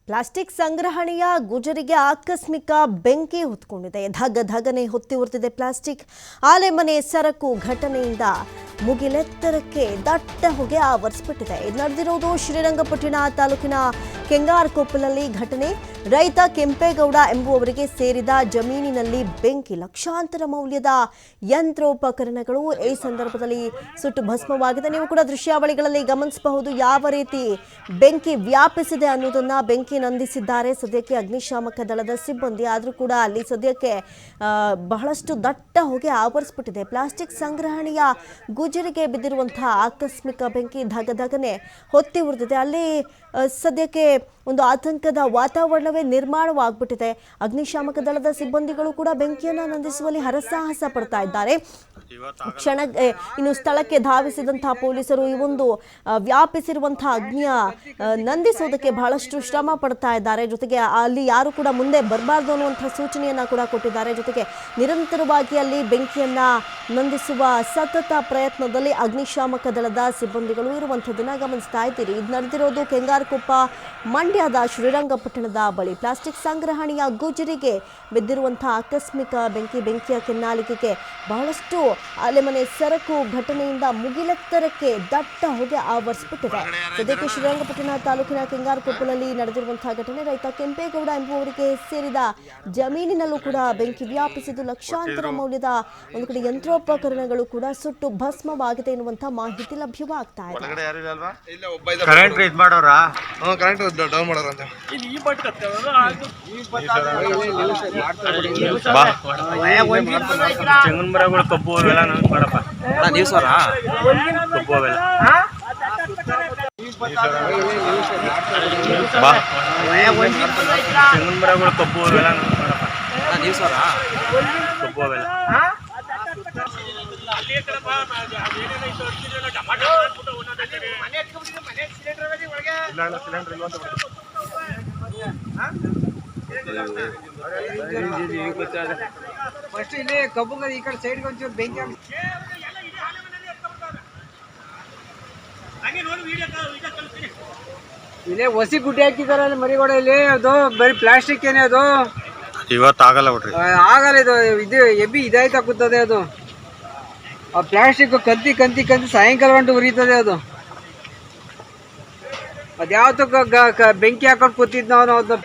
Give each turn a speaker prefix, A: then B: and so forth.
A: Plastic ಸಂಗ್ರಹಣೆಯ ಗುಜರಿಗೆ ಆಕಸ್ಮಿಕ ಬೆಂಕಿ ಹೊತ್ಕೊಂಡಿದೆ. ಧಗಧಗನೆ ಹೊತ್ತಿ ಉರಿದಿದೆ ಪ್ಲಾಸ್ಟಿಕ್. ಆಲೆಮನೆ ಸರಕು ಘಟನೆಯಿಂದ ಮುಗಿಲೆತ್ತರಕ್ಕೆ ದಟ್ಟ ಹೊಗೆ ಆವರಿಸಿಬಿಟ್ಟಿದೆ. ಇದು ನಡೆದಿರುವುದು ಶ್ರೀರಂಗಪಟ್ಟಣ ತಾಲೂಕಿನ ಕೆಂಗಾರಕೊಪ್ಪಲಲ್ಲಿ ಘಟನೆ. ರೈತ ಕೆಂಪೇಗೌಡ ಎಂಬುವವರಿಗೆ ಸೇರಿದ ಜಮೀನಿನಲ್ಲಿ ಬೆಂಕಿ. ಲಕ್ಷಾಂತರ ಮೌಲ್ಯದ ಯಂತ್ರೋಪಕರಣಗಳು ಈ ಸಂದರ್ಭದಲ್ಲಿ ಸುಟ್ಟು ಭಸ್ಮವಾಗಿದೆ. ನೀವು ಕೂಡ ದೃಶ್ಯಾವಳಿಗಳಲ್ಲಿ ಗಮನಿಸಬಹುದು ಯಾವ ರೀತಿ ಬೆಂಕಿ ವ್ಯಾಪಿಸಿದೆ ಅನ್ನೋದನ್ನ. ಬೆಂಕಿ ನಂದಿಸಿದ್ದಾರೆ ಸದ್ಯಕ್ಕೆ ಅಗ್ನಿಶಾಮಕ ದಳದ ಸಿಬ್ಬಂದಿ. ಆದರೂ ಕೂಡ ಅಲ್ಲಿ ಸದ್ಯಕ್ಕೆ ಬಹಳಷ್ಟು ದಟ್ಟ ಹೊಗೆ ಆವರಿಸಿಬಿಟ್ಟಿದೆ. ಪ್ಲಾಸ್ಟಿಕ್ ಸಂಗ್ರಹಣೆಯ ಗುಜರಿಗೆ ಬಿದ್ದಿರುವಂತಹ ಆಕಸ್ಮಿಕ ಬೆಂಕಿ ಧಗಧಗನೆ ಹೊತ್ತಿ ಉರಿದಿದೆ. ಅಲ್ಲಿ ಸದ್ಯಕ್ಕೆ ಒಂದು ಆತಂಕದ ವಾತಾವರಣವೇ ನಿರ್ಮಾಣವಾಗ್ಬಿಟ್ಟಿದೆ. ಅಗ್ನಿಶಾಮಕ ದಳದ ಸಿಬ್ಬಂದಿಗಳು ಕೂಡ ಬೆಂಕಿಯನ್ನು ನಂದಿಸುವಲ್ಲಿ ಹರಸಾಹಸ ಪಡ್ತಾ ಇದ್ದಾರೆ. ಇನ್ನು ಸ್ಥಳಕ್ಕೆ ಧಾವಿಸಿದಂತಹ ಪೊಲೀಸರು ಈ ಒಂದು ವ್ಯಾಪಿಸಿರುವಂತಹ ಅಗ್ನಿಯ ನಂದಿಸೋದಕ್ಕೆ ಬಹಳಷ್ಟು ಶ್ರಮ ಪಡ್ತಾ ಇದ್ದಾರೆ. ಜೊತೆಗೆ ಅಲ್ಲಿ ಯಾರು ಕೂಡ ಮುಂದೆ ಬರಬಾರ್ದು ಅನ್ನುವಂತಹ ಸೂಚನೆಯನ್ನ ಕೂಡ ಕೊಟ್ಟಿದ್ದಾರೆ. ಜೊತೆಗೆ ನಿರಂತರವಾಗಿ ಅಲ್ಲಿ ಬೆಂಕಿಯನ್ನ ನಂದಿಸುವ ಸತತ ಪ್ರಯತ್ನದಲ್ಲಿ ಅಗ್ನಿಶಾಮಕ ದಳದ ಸಿಬ್ಬಂದಿಗಳು ಇರುವಂಥದ್ದನ್ನ ಗಮನಿಸ್ತಾ ಇದ್ದೀರಿ. ಇದು ನಡೆದಿರೋದು ಕೆಂಗಾರಕೊಪ್ಪ ಮಂಡ್ಯದ ಶ್ರೀರಂಗಪಟ್ಟಣದ ಬಳಿ. ಪ್ಲಾಸ್ಟಿಕ್ ಸಂಗ್ರಹಣೆಯ ಗುಜರಿಗೆ ಬಿದ್ದಿರುವಂತಹ ಆಕಸ್ಮಿಕ ಬೆಂಕಿಯ ಕೆನ್ನಾಲಿಗೆಗೆ ಬಹಳಷ್ಟು ಆಲೆಮನೆ ಸರಕು ಘಟನೆಯಿಂದ ಮುಗಿಲೆತ್ತರಕ್ಕೆ ದಟ್ಟ ಹೊಗೆ ಆವರಿಸಿಬಿಟ್ಟಿದೆ. ಸದ್ಯಕ್ಕೆ ಶ್ರೀರಂಗಪಟ್ಟಣ ತಾಲೂಕಿನ ಕೆಂಗಾರಕೊಪ್ಪಲಲ್ಲಿ ನಡೆದಿರುವಂತಹ ಘಟನೆ. ರೈತ ಕೆಂಪೇಗೌಡ ಎಂಬುವವರಿಗೆ ಸೇರಿದ ಜಮೀನಿನಲ್ಲೂ ಕೂಡ ಬೆಂಕಿ ವ್ಯಾಪಿಸಿದ್ದು ಲಕ್ಷಾಂತರ ಮೌಲ್ಯದ ಒಂದು ಕಡೆ ಯಂತ್ರೋಪಕರಣಗಳು ಕೂಡ ಸುಟ್ಟು ಭಸ್ಮವಾಗಿದೆ ಎನ್ನುವಂತಹ ಮಾಹಿತಿ ಲಭ್ಯವಾಗ್ತಾ ಇದೆ.
B: ತೆಂಗಿನ ಮರಗಳು ಕಬ್ಬು ಅವೆಲ್ಲ ನಮ್ಗೆ ಮಾಡಪ್ಪ ನೀವು ಸರ ಕಬ್ಬು ಅವೆಲ್ಲ ತೆಂಗಿನ ಮರಗಳು ಕಬ್ಬು ಅವೆಲ್ಲ ನಮ್ಗೆ ಮಾಡಪ್ಪ ನೀವು ಸರ ಕಬ್ಬು ಅವೆಲ್ಲ
C: ಫಸ್ಟ್ ಇಲ್ಲಿ ಕಬ್ಬು ಈ ಕಡೆ ಸೈಡ್ಗೆ ಒಂಚೂರು ಬೆಂಕಿ ಇಲ್ಲೇ ಹೊಸಿ ಗುಡ್ಡೆ ಹಾಕಿದಾರೆ ಮರಿಗೋಡ. ಇಲ್ಲಿ ಅದು ಬರೀ ಪ್ಲಾಸ್ಟಿಕ್ ಏನೇ ಅದು
B: ಇವತ್ತಾಗಲ್ಲ ಬಿಡ್ರಿ,
C: ಆಗಲ್ಲ. ಇದು ಎಬ್ಬಿ ಇದಾಯ್ತಾ ಕೂತದೆ ಅದು. ಆ ಪ್ಲಾಸ್ಟಿಕ್ ಕಂತಿ ಕಂತಿ ಕಂತಿ ಸಾಯಂಕಾಲ ಗಂಟು ಉರಿತದೆ ಅದು. ಅದ್ಯಾವತ್ತಕ್ಕ ಬೆಂಕಿ ಹಾಕೊಂಡು ಕೂತಿದ್ ನಾವು.